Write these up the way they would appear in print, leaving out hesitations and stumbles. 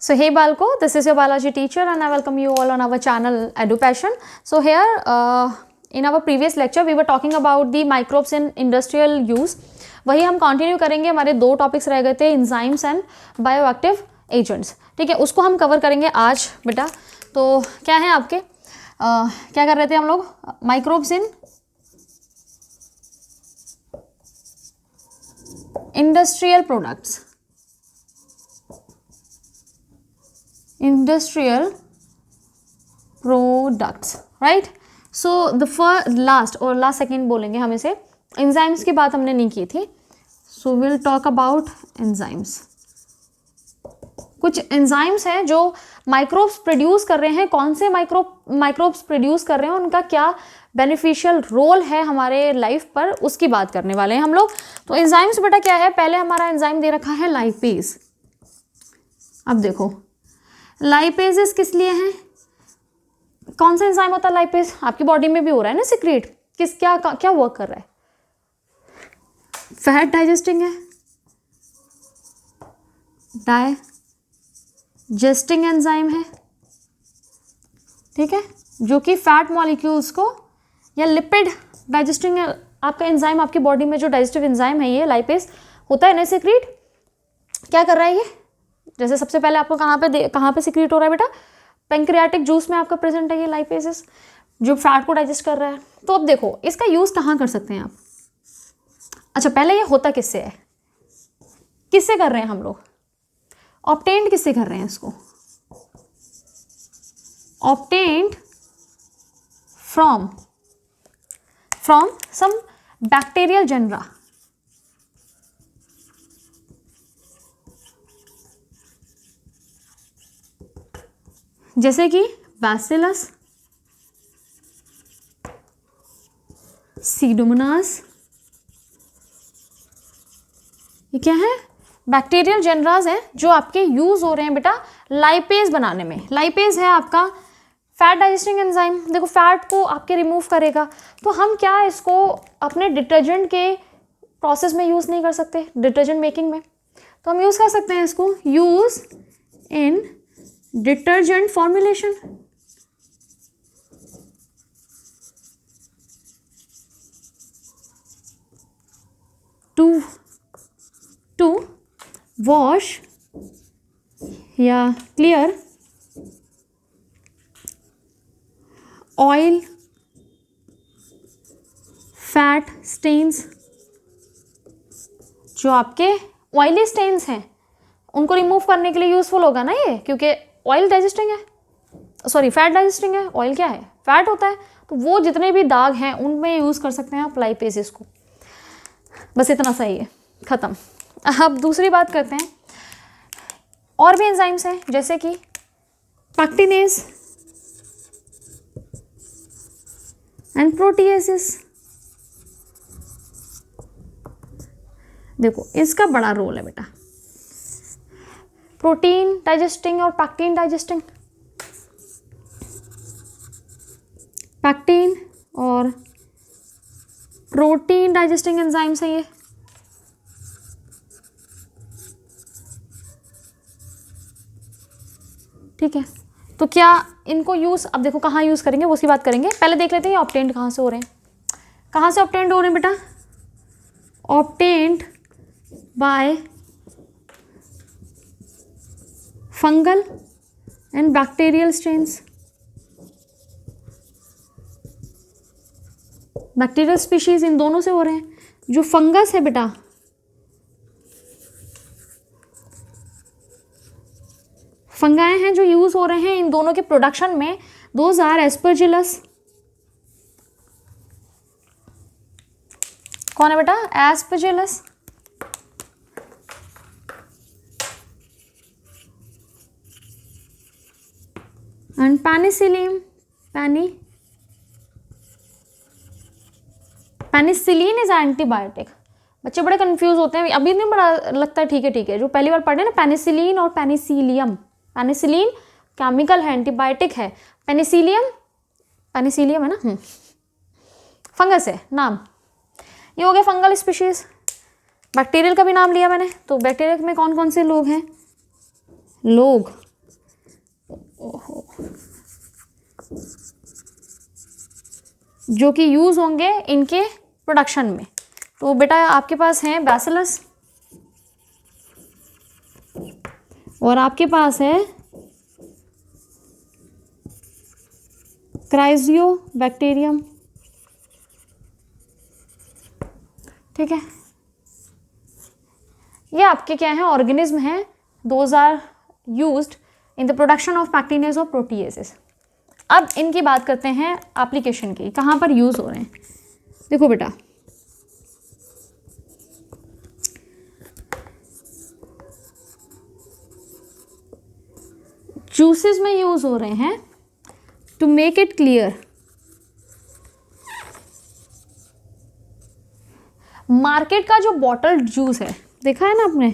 So hey Balko, this is your biology teacher and I welcome you all on our channel EduPassion. So here in our previous lecture we were talking about the microbes in industrial use. वही हम continue करेंगे, हमारे दो topics रह गए थे, enzymes and bioactive agents. ठीक है, उसको हम कवर करेंगे आज बेटा. तो क्या है आपके क्या कर रहे थे हम लोग? Microbes in industrial products, industrial products, right? So the last second बोलेंगे हम इसे. enzymes की बात हमने नहीं की थी, so we'll talk about enzymes. कुछ enzymes हैं जो माइक्रोब्स प्रोड्यूस कर रहे हैं. कौन से माइक्रोब्स प्रोड्यूस कर रहे हैं, उनका क्या बेनिफिशियल रोल है हमारे लाइफ पर, उसकी बात करने वाले हैं हम लोग. तो एंजाइम्स बेटा क्या है? पहले हमारा एंजाइम दे रखा है लाइपेज. अब देखो लाइपेजेस किस लिए हैं? कौन सा एंजाइम होता है लाइपेज? आपकी बॉडी में भी हो रहा है ना सिक्रीट. क्या वर्क कर रहा है? फैट डाइजेस्टिंग है, डाइजेस्टिंग एंजाइम है. ठीक है, जो कि फैट मॉलिक्यूल्स को या लिपिड डाइजेस्टिंग आपका एंजाइम, आपकी बॉडी में जो डाइजेस्टिव एंजाइम है ये लाइपेज होता है ना सिक्रीट. क्या कर रहा है ये? जैसे सबसे पहले आपको कहाँ पे सिक्रीट हो रहा है बेटा? पैंक्रियाटिक जूस में आपका प्रेजेंट है ये लाइपेजेस, जो फैट को डाइजेस्ट कर रहा है. तो अब देखो इसका यूज़ कहाँ कर सकते हैं आप. अच्छा, पहले ये होता किससे है, किससे कर रहे हैं हम लोग? ऑब्टेन्ड किससे कर रहे हैं इसको? Obtained from some bacterial genera. जैसे कि बैसिलस, सीडोमोनास. ये क्या है? बैक्टीरियल जेनरास हैं जो आपके यूज हो रहे हैं बेटा लाइपेज बनाने में. लाइपेज है आपका फैट डाइजेस्टिंग एंजाइम. देखो फैट को आपके रिमूव करेगा. तो हम क्या इसको अपने डिटर्जेंट के प्रोसेस में यूज नहीं कर सकते, डिटर्जेंट मेकिंग में? तो हम यूज कर सकते हैं इसको, use in detergent formulation. To wash या क्लियर ऑयल फैट स्टेन्स. जो आपके ऑयली स्टेन्स हैं उनको रिमूव करने के लिए यूजफुल होगा ना ये, क्योंकि ऑयल डाइजेस्टिंग है, सॉरी फैट डाइजेस्टिंग है. ऑयल क्या है? फैट होता है. तो वो जितने भी दाग हैं उनमें यूज़ कर सकते हैं आप लाइपेजेस को. बस इतना सही है, ख़त्म. अब दूसरी बात करते हैं. और भी एंजाइम्स हैं जैसे कि पैक्टिनेज एंड प्रोटीएसिस. देखो इसका बड़ा रोल है बेटा, प्रोटीन डाइजेस्टिंग और पैक्टिन डाइजेस्टिंग. पैक्टिन और प्रोटीन डाइजेस्टिंग एंजाइम्स है ये. ठीक है, तो क्या इनको यूज़, अब देखो कहाँ यूज़ करेंगे वो उसकी बात करेंगे. पहले देख लेते हैं ये ऑब्टेन्ड कहाँ से हो रहे हैं. कहाँ से ऑब्टेन्ड हो रहे हैं बेटा? Obtained by fungal and bacterial strains. Bacterial species in दोनों से हो रहे हैं. जो फंगस है बेटा, फंगाए हैं जो यूज हो रहे हैं इन दोनों के प्रोडक्शन में, दोज आर एस्परजिलस. कौन है बेटा? Aspergillus. And Penicillium. Penicillin is antibiotic. बच्चे बड़े कंफ्यूज होते हैं, अभी नहीं बड़ा लगता है. ठीक है, जो पहली बार पढ़े ना, पेनिसिलिन और पेनिसिलियम. पेनिसिलिन केमिकल है, एंटीबायोटिक है. पेनिसिलियम है ना, फंगस है नाम. ये हो गया फंगल स्पीशीज. बैक्टीरियल का भी नाम लिया मैंने. तो बैक्टीरिया में कौन कौन से लोग हैं? लोग ओहो, जो कि यूज़ होंगे इनके प्रोडक्शन में। तो बेटा आपके पास है बैसिलस और आपके पास है क्राइजियोबैक्टीरियम, ठीक है। ये आपके क्या है, ऑर्गेनिज्म हैं, those are used in the production of pectinase और प्रोटीएसेस। अब इनकी बात करते हैं एप्लीकेशन की, कहाँ पर यूज़ हो रहे हैं। देखो बेटा, जूसेस में यूज़ हो रहे हैं। To make it clear, market का जो बॉटल्ड जूस है, देखा है ना आपने,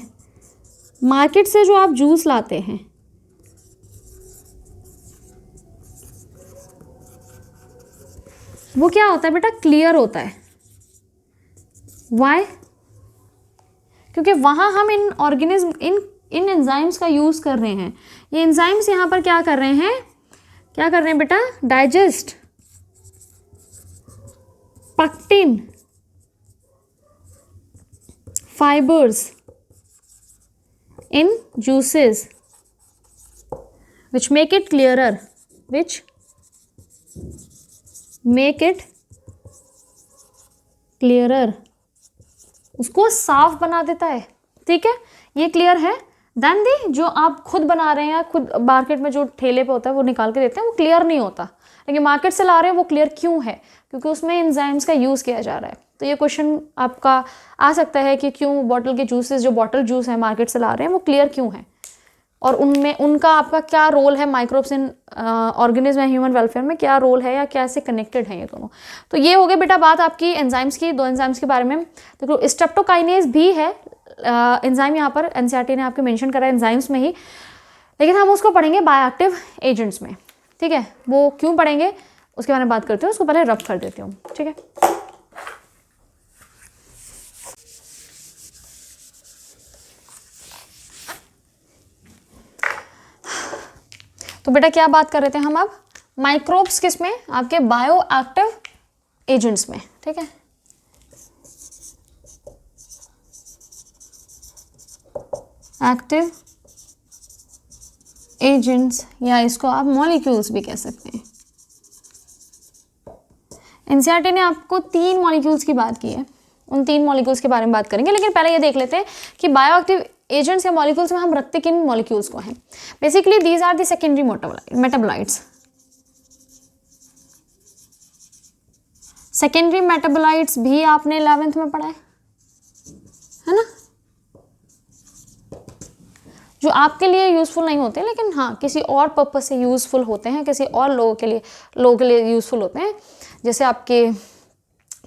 मार्केट से जो आप जूस लाते हैं, वो क्या होता है बेटा, क्लियर होता है। वाई? क्योंकि वहाँ हम इन ऑर्गेनिज्म इन एंजाइम्स का यूज़ कर रहे हैं। ये एंजाइम्स यहाँ पर क्या कर रहे हैं, क्या कर रहे हैं बेटा, digest pectin fibers in juices which make it clearer, which make it clearer, उसको साफ बना देता है, ठीक है। ये क्लियर है। देन दी जो आप खुद बना रहे हैं या खुद मार्केट में जो ठेले पे होता है वो निकाल के देते हैं, वो क्लियर नहीं होता। लेकिन मार्केट से ला रहे हैं वो क्लियर क्यों है, क्योंकि उसमें एंजाइम्स का यूज़ किया जा रहा है। तो ये क्वेश्चन आपका आ सकता है कि क्यों बॉटल के जूसेस, जो बॉटल जूस है मार्केट से ला रहे हैं, वो क्लियर क्यों है, और उनमें उनका आपका क्या रोल है, माइक्रोब्स इन ऑर्गेनिज्म या ह्यूमन वेलफेयर में क्या रोल है या कैसे कनेक्टेड है ये दोनों। तो ये हो गए बेटा बात आपकी एंजाइम्स की, दो एंजाइम्स के बारे में। देखो स्ट्रेप्टोकाइनेज भी है एंजाइम, यहाँ पर एनसीईआरटी ने आपके मेंशन करा है एंजाइम्स में ही, लेकिन हम उसको पढ़ेंगे बायोएक्टिव एजेंट्स में, ठीक है। वो क्यों पढ़ेंगे उसके बारे में बात करते हैं, उसको पहले रब कर देती हूँ, ठीक है। तो बेटा क्या बात कर रहे थे हम अब, माइक्रोब्स किस में, आपके बायोएक्टिव एजेंट्स में, ठीक है। एक्टिव एजेंट्स या इसको आप मॉलिक्यूल्स भी कह सकते हैं। एनसीईआरटी ने आपको 3 मॉलिक्यूल्स की बात की है, उन 3 मॉलिक्यूल्स के बारे में बात करेंगे, लेकिन पहले ये देख लेते हैं कि बायोएक्टिव एजेंट्स या मॉलिक्यूल्स में हम रखते किन मॉलिक्यूल्स को हैं। Basically these are the secondary metabolites. Secondary metabolites भी आपने 11th में पढ़ा है ना, जो आपके लिए यूज़फुल नहीं होते, लेकिन हाँ किसी और पर्पज से यूज़फुल होते हैं, किसी और लोगों के लिए यूज़फुल होते हैं। जैसे आपके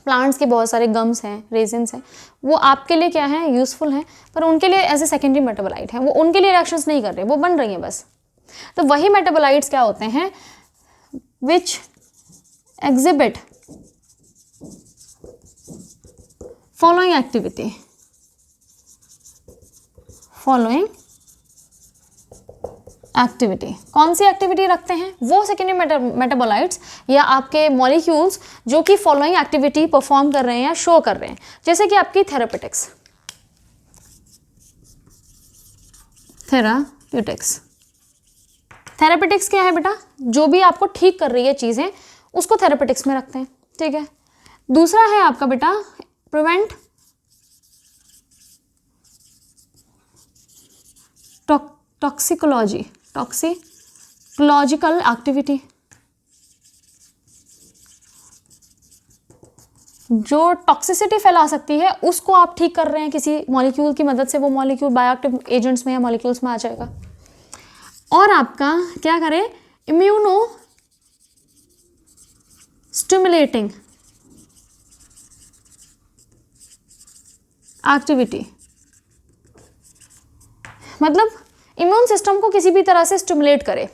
प्लांट्स के बहुत सारे गम्स हैं, रेजिन्स हैं, वो आपके लिए क्या है, यूज़फुल हैं, पर उनके लिए एज ए सेकेंडरी मेटाबोलाइट है, वो उनके लिए रिएक्शंस नहीं कर रहे, वो बन रही हैं बस। तो वही मेटाबोलाइट्स क्या होते हैं, विच exhibit following activity, following activity. कौन सी एक्टिविटी रखते हैं, वो सेकेंडरी मेटाबोलाइट्स या आपके मॉलिक्यूल्स जो कि फॉलोइंग एक्टिविटी परफॉर्म कर रहे हैं या शो कर रहे हैं, जैसे कि आपकी थेरापेटिक्स। थेरापेटिक्स क्या है बेटा, जो भी आपको ठीक कर रही है चीज़ें उसको थेरापेटिक्स में रखते हैं, ठीक है। दूसरा है आपका बेटा प्रिवेंट टॉक्सिकोलॉजिकल एक्टिविटी, जो टॉक्सिसिटी फैला सकती है उसको आप ठीक कर रहे हैं किसी मॉलिक्यूल की मदद से, वो मॉलिक्यूल बायोएक्टिव एजेंट्स में या मॉलिक्यूल्स में आ जाएगा। और आपका क्या करें, इम्यूनो स्टिमुलेटिंग एक्टिविटी, मतलब इम्यून सिस्टम को किसी भी तरह से स्टिमुलेट करे,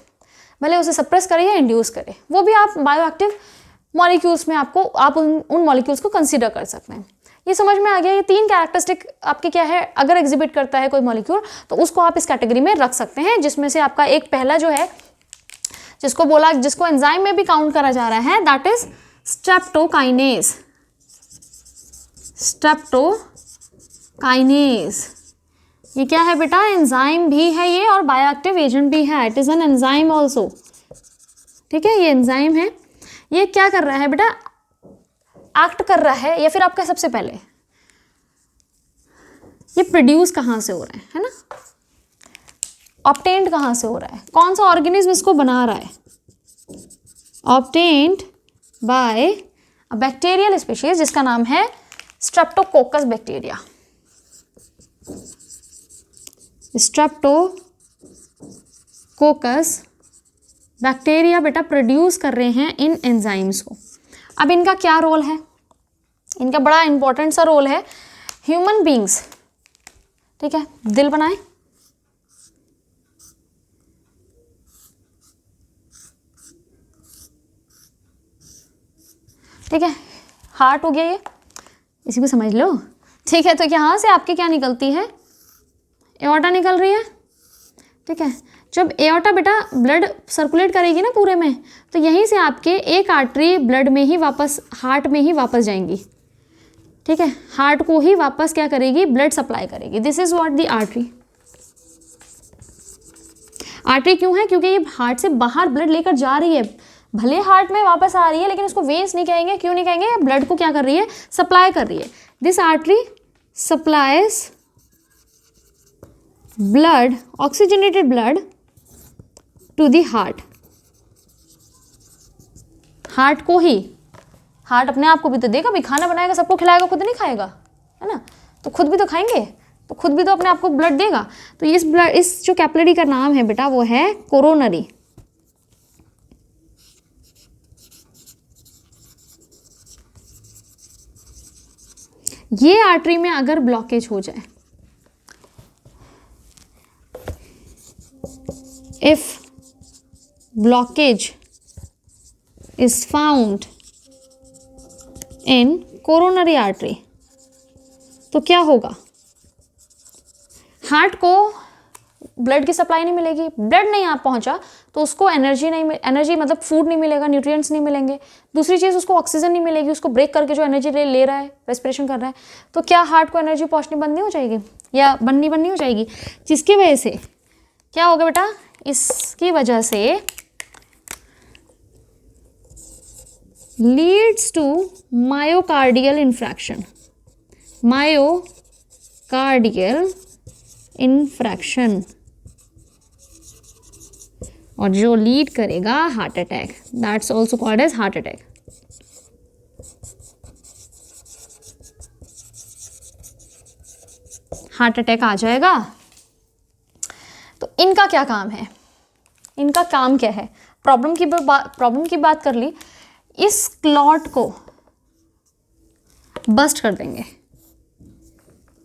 भले उसे सप्रेस करे या इंड्यूस करे, वो भी आप बायोएक्टिव मॉलिक्यूल्स में आप उन मॉलिक्यूल्स को कंसीडर कर सकते हैं। ये समझ में आ गया, ये 3 कैरेक्टरिस्टिक आपके क्या है, अगर एग्जिबिट करता है कोई मॉलिक्यूल तो उसको आप इस कैटेगरी में रख सकते हैं, जिसमें से आपका एक पहला जो है जिसको एंजाइम में भी काउंट करा जा रहा है, दैट इज स्ट्रेप्टोकाइनेज। स्ट्रेप्टोकाइनेज ये क्या है बेटा? एंजाइम भी है ये और बायोएक्टिव एजेंट भी है। It is an enzyme also. ठीक है, ये एंजाइम है। ये क्या कर रहा है बेटा? एक्ट कर रहा है, या फिर आपका सबसे पहले ये प्रोड्यूस कहाँ से हो रहा है ना? ऑब्टेन्ड कहाँ से हो रहा है? कौन सा ऑर्गेनिज्म इसको बना रहा है? Obtained by a bacterial species जिसका नाम है स्ट्रेप्टोकोकस बैक्टीरिया। स्ट्रेप्टोकोकस बैक्टीरिया बेटा प्रोड्यूस कर रहे हैं इन एंजाइम्स को। अब इनका क्या रोल है? इनका बड़ा इंपॉर्टेंट सा रोल है। ह्यूमन बींग्स, ठीक है, दिल बनाए, ठीक है, हार्ट हो गया ये, इसी को समझ लो। ठीक है, तो यहाँ से आपकी क्या निकलती है? एओर्टा निकल रही है। ठीक है, जब एओर्टा बेटा ब्लड सर्कुलेट करेगी ना पूरे में, तो यहीं से आपके एक आर्टरी ब्लड में ही वापस, हार्ट में ही वापस जाएंगी। ठीक है, हार्ट को ही वापस क्या करेगी? ब्लड सप्लाई करेगी। This is what the artery. Artery क्यों है? क्योंकि ये हार्ट से बाहर ब्लड लेकर जा रही है, भले हार्ट में वापस आ रही है, लेकिन उसको वेन्स नहीं कहेंगे। क्यों नहीं कहेंगे? ब्लड को क्या कर रही है? सप्लाई कर रही है। This artery supplies blood, oxygenated blood to the heart. Heart को ही, हार्ट अपने आप को भी तो देगा, भी खाना बनाएगा, सबको खिलाएगा, खुद नहीं खाएगा, है ना? तो खुद भी तो खाएंगे, तो खुद भी तो अपने आप को ब्लड देगा। तो इस ब्लड, इस जो कैपिलरी का नाम है बेटा वो है कोरोनरी। ये आर्टरी में अगर ब्लॉकेज हो जाए, if blockage is found in coronary artery, तो क्या होगा? हार्ट को ब्लड की सप्लाई नहीं मिलेगी, ब्लड नहीं आप पहुंचा तो उसको एनर्जी नहीं, एनर्जी मतलब फूड नहीं मिलेगा, न्यूट्रिएंट्स नहीं मिलेंगे। दूसरी चीज़, उसको ऑक्सीजन नहीं मिलेगी, उसको ब्रेक करके जो एनर्जी ले रहा है, रेस्पिरेशन कर रहा है, तो क्या हार्ट को एनर्जी पहुंचनी बंद नहीं हो जाएगी या बननी हो जाएगी? जिसकी वजह से क्या होगा बेटा? इसकी वजह से leads to myocardial infarction. Myocardial infarction, और जो लीड करेगा heart attack, that's also called as heart attack. Heart attack आ जाएगा। तो इनका क्या काम है? इनका काम क्या है? प्रॉब्लम की बात कर ली। इस क्लॉट को बस्ट कर देंगे।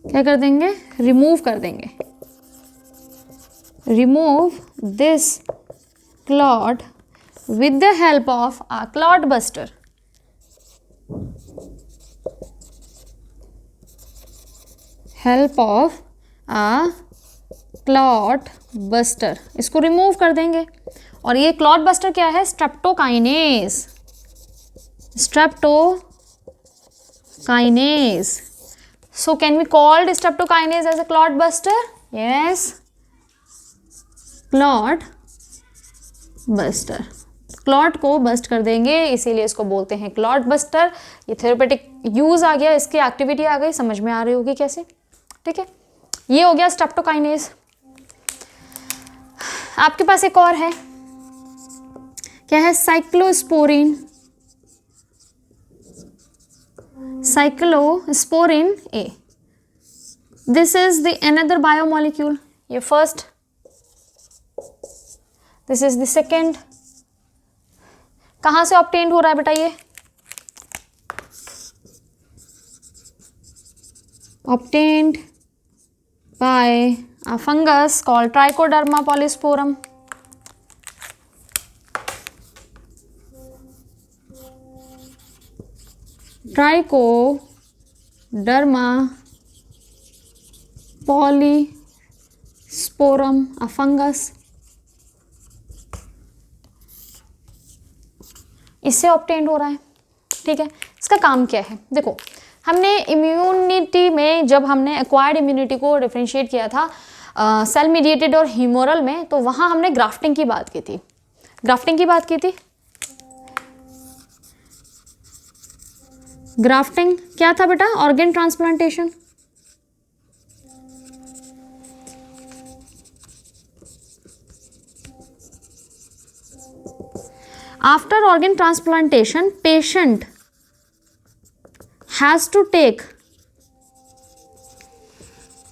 क्या कर देंगे? रिमूव कर देंगे। Remove this clot with the help of a clot buster. Help of a clot buster, इसको रिमूव कर देंगे। और ये क्लॉट बस्टर क्या है? Streptokinase. Streptokinase, so can we call streptokinase as a clot buster? Yes, clot buster, clot को bast कर देंगे, इसीलिए इसको बोलते हैं क्लॉट बस्टर। ये थेरेपेटिक यूज आ गया, इसकी एक्टिविटी आ गई, समझ में आ रही होगी कैसे। ठीक है, ये हो गया स्ट्रेप्टोकाइनेज। आपके पास एक और है, क्या है? Cyclosporin. Cyclosporin A, this is the another biomolecule. ये first, this is the second. कहाँ से ऑब्टेन्ड हो रहा है बेटा? ये obtained by a fungus called Trichoderma polysporum. Trichoderma polysporum, a fungus. इससे ऑब्टेन हो रहा है। ठीक है, इसका काम क्या है? देखो, हमने इम्यूनिटी में जब हमने एक्वायर्ड इम्यूनिटी को डिफ्रेंशिएट किया था सेल मीडिएटेड और ह्यूमोरल में, तो वहाँ हमने ग्राफ्टिंग की बात की थी। ग्राफ्टिंग की बात की थी। ग्राफ्टिंग क्या था बेटा? Organ transplantation. After organ transplantation patient has to take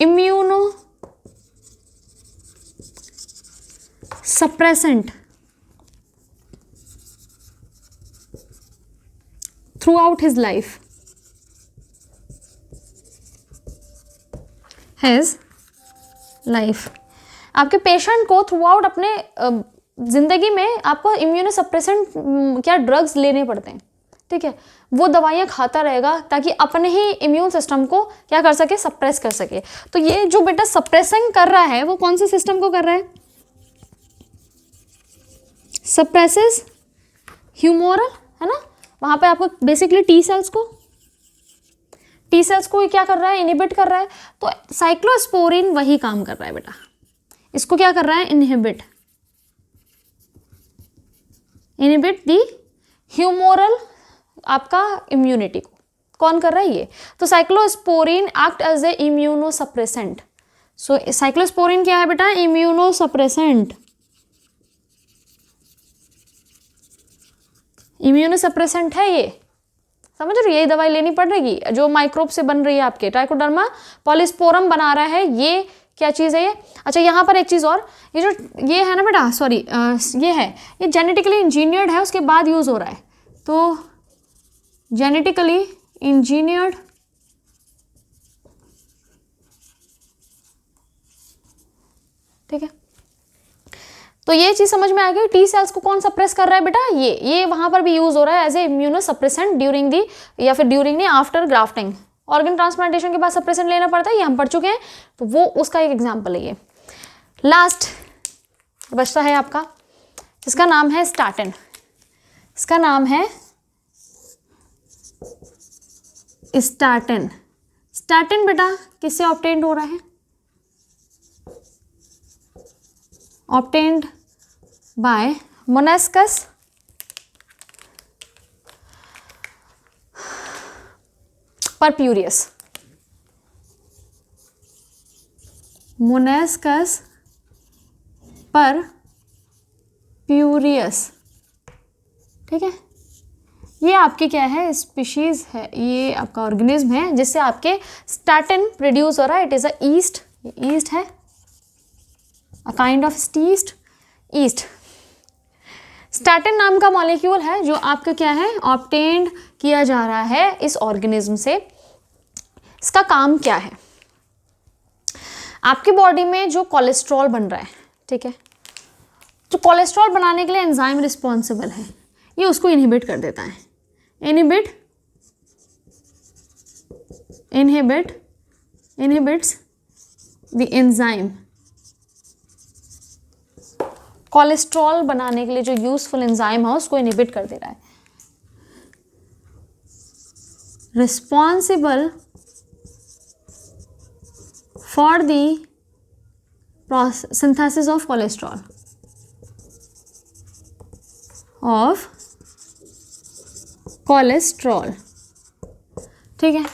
immunosuppressant throughout his life. आपके पेशेंट को थ्रू आउट अपने जिंदगी में आपको इम्यूनोसप्रेसेंट क्या ड्रग्स लेने पड़ते हैं। ठीक है, वो दवाइयाँ खाता रहेगा ताकि अपने ही इम्यून सिस्टम को क्या कर सके? सप्रेस कर सके। तो ये जो बेटा सप्रेसिंग कर रहा है वो कौन से सिस्टम को कर रहा है? सप्रेसेस ह्यूमोरल, है ना? वहाँ पे आपको बेसिकली टी सेल्स को क्या कर रहा है? इनहिबिट कर रहा है। तो साइक्लोस्पोरिन वही काम कर रहा है बेटा। इसको क्या कर रहा है? इनहिबिट दी ह्यूमोरल आपका इम्यूनिटी को। कौन कर रहा है? ये। तो cyclosporine act as a immunosuppressant. So cyclosporine क्या है बेटा? इम्यूनोसप्रेसेंट। इम्यूनोसप्रेसेंट है ये, समझ रहे हो? यही दवाई लेनी पड़ेगी जो माइक्रोब से बन रही है आपके। ट्राइकोडर्मा पॉलीस्पोरम बना रहा है, ये क्या चीज़ है ये? अच्छा, यहाँ पर एक चीज़ और, ये जो ये है ना बेटा, सॉरी ये है, ये जेनेटिकली इंजीनियर्ड है, उसके बाद यूज़ हो रहा है। तो जेनेटिकली इंजीनियर्ड ठीक है, तो ये चीज़ समझ में आ गई। टी सेल्स को कौन सप्रेस कर रहा है बेटा? ये वहाँ पर भी यूज़ हो रहा है as a immunosuppressant during the या फिर during the after grafting. Organ transplantation के बाद सप्रेसेंट लेना पड़ता है, ये हम पढ़ चुके हैं, तो वो उसका एक एग्जाम्पल है ये। लास्ट बचता है आपका, जिसका नाम है स्टैटिन। इसका नाम है स्टैटिन। स्टैटिन बेटा किससे ऑब्टेन्ड हो रहा है? Obtained by मोनेस्कस purpureus. मोनेस्कस परप्यूरियस। ठीक है, ये आपकी क्या है? स्पीशीज है, ये आपका ऑर्गेनिज्म है जिससे आपके स्टैटिन प्रोड्यूस हो रहा है। It is a yeast, yeast है, a kind of yeast. Statin नाम का मॉलिक्यूल है जो आपका क्या है? ऑब्टेन्ड किया जा रहा है इस ऑर्गेनिज्म से। इसका काम क्या है? आपकी बॉडी में जो कोलेस्ट्रॉल बन रहा है, ठीक है, जो कोलेस्ट्रॉल बनाने के लिए एंजाइम रिस्पॉन्सिबल है, ये उसको इनहिबिट कर देता है। Inhibits the enzyme. कोलेस्ट्रॉल बनाने के लिए जो यूजफुल एंजाइम है उसको इनहिबिट कर दे रहा है। Responsible for the synthesis of cholesterol ठीक है।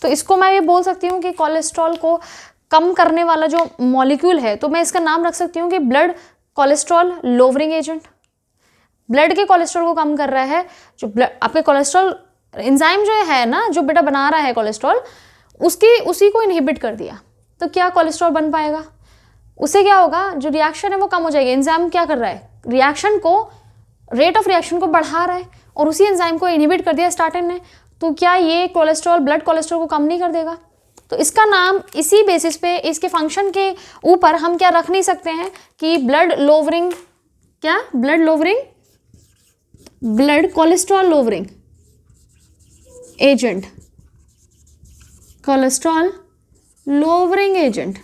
तो इसको मैं ये बोल सकती हूँ कि कोलेस्ट्रॉल को कम करने वाला जो मॉलिक्यूल है, तो मैं इसका नाम रख सकती हूँ कि blood cholesterol lowering agent. Blood के कोलेस्ट्रॉल को कम कर रहा है जो आपके कोलेस्ट्रॉल एंजाइम जो है ना, जो बेटा बना रहा है कोलेस्ट्रॉल, उसी को इनहिबिट कर दिया, तो क्या कोलेस्ट्रॉल बन पाएगा? उससे क्या होगा? जो रिएक्शन है वो कम हो जाएगी। एंजाइम क्या कर रहा है? रिएक्शन को, रेट ऑफ रिएक्शन को बढ़ा रहा है, और उसी एंजाइम को इनहिबिट कर दिया स्टार्टिन ने। तो क्या ये कोलेस्ट्रॉल ब्लड कोलेस्ट्रॉल को कम नहीं कर देगा? तो इसका नाम इसी बेसिस पे, इसके फंक्शन के ऊपर हम क्या रख नहीं सकते हैं कि ब्लड लोवरिंग, क्या blood cholesterol lowering agent, cholesterol lowering agent.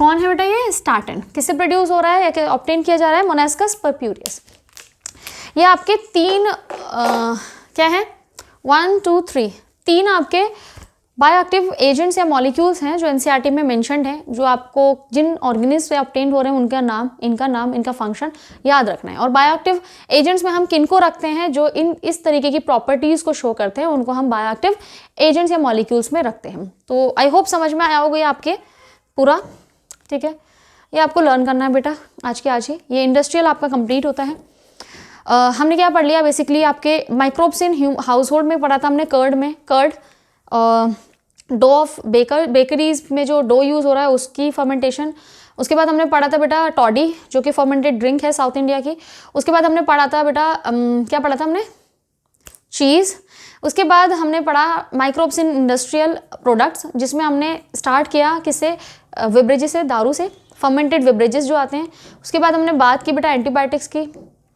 कौन है बेटा ये? स्टार्टिन। किससे प्रोड्यूस हो रहा है या ऑब्टेन किया जा रहा है? मोनास्कस पर्प्यूरियस। ये आपके तीन क्या है? 1 2 3 तीन आपके बायोएक्टिव एजेंट्स या मॉलिक्यूल्स हैं जो एनसीईआरटी में मेंशन्ड हैं, जो आपको जिन ऑर्गेनिज्म से ऑब्टेन हो रहे हैं उनका नाम, इनका फंक्शन याद रखना है। और बायोएक्टिव एजेंट्स में हम किनको रखते हैं? जो इस तरीके की प्रॉपर्टीज़ को शो करते हैं उनको हम बायोएक्टिव एजेंट्स या मॉलिक्यूल्स में रखते हैं। तो आई होप समझ में आया होगा ये आपके पूरा, ठीक है। ये आपको लर्न करना है बेटा आज के आज ही। ये इंडस्ट्रियल आपका कंप्लीट होता है। हमने क्या पढ़ लिया बेसिकली? आपके माइक्रोब्स इन हाउस होल्ड में पढ़ा था हमने, कर्ड डो ऑफ बेकरीज में जो डो यूज़ हो रहा है उसकी फर्मेंटेशन। उसके बाद हमने पढ़ा था बेटा टॉडी, जो कि फर्मेंटेड ड्रिंक है साउथ इंडिया की। उसके बाद हमने पढ़ा था बेटा क्या पढ़ा था हमने? चीज़। उसके बाद हमने पढ़ा माइक्रोब्स इन इंडस्ट्रियल प्रोडक्ट्स, जिसमें हमने स्टार्ट किया किससे? बेवरेजेस से, दारू से, फर्मेंटेड बेवरेजेस जो आते हैं। उसके बाद हमने बात की बेटा एंटीबायोटिक्स की।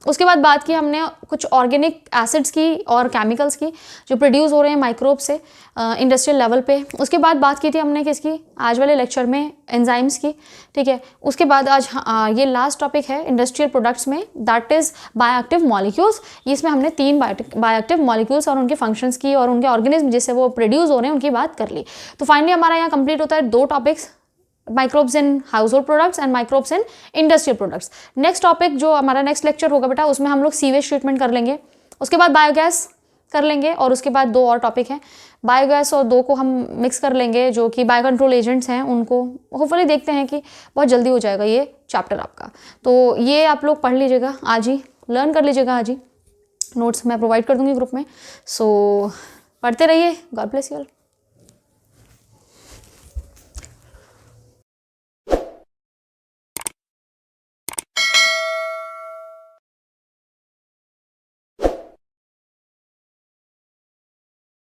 उसके बाद बात की हमने कुछ ऑर्गेनिक एसिड्स की और केमिकल्स की जो प्रोड्यूस हो रहे हैं माइक्रोब से इंडस्ट्रियल लेवल पे। उसके बाद बात की थी हमने किसकी? आज वाले लेक्चर में एंजाइम्स की, ठीक है। उसके बाद आज ये लास्ट टॉपिक है इंडस्ट्रियल प्रोडक्ट्स में, दैट इज़ बायोएक्टिव मॉलिक्यूल्स। इसमें हमने 3 बायोएक्टिव मॉलिक्यूल्स और उनके फंक्शंस की और उनके ऑर्गेनिज्म जिससे वो प्रोड्यूस हो रहे हैं उनकी बात कर ली। तो फाइनली हमारा यहाँ कंप्लीट होता है 2 topics, microbes in house hold products and microbes in industrial products. Next topic जो हमारा नेक्स्ट लेक्चर होगा बेटा उसमें हम लोग सीवेज ट्रीटमेंट कर लेंगे। उसके बाद बायोगैस कर लेंगे और उसके बाद 2 और टॉपिक हैं। बायोगैस और 2 को हम मिक्स कर लेंगे जो कि बायो कंट्रोल एजेंट्स हैं, उनको होपफुली देखते हैं कि बहुत जल्दी हो जाएगा ये चैप्टर आपका। तो ये आप लोग पढ़ लीजिएगा आज ही, लर्न कर लीजिएगा आज ही। नोट्स मैं प्रोवाइड कर दूँगी ग्रुप में। सो पढ़ते रहिए। God bless you all.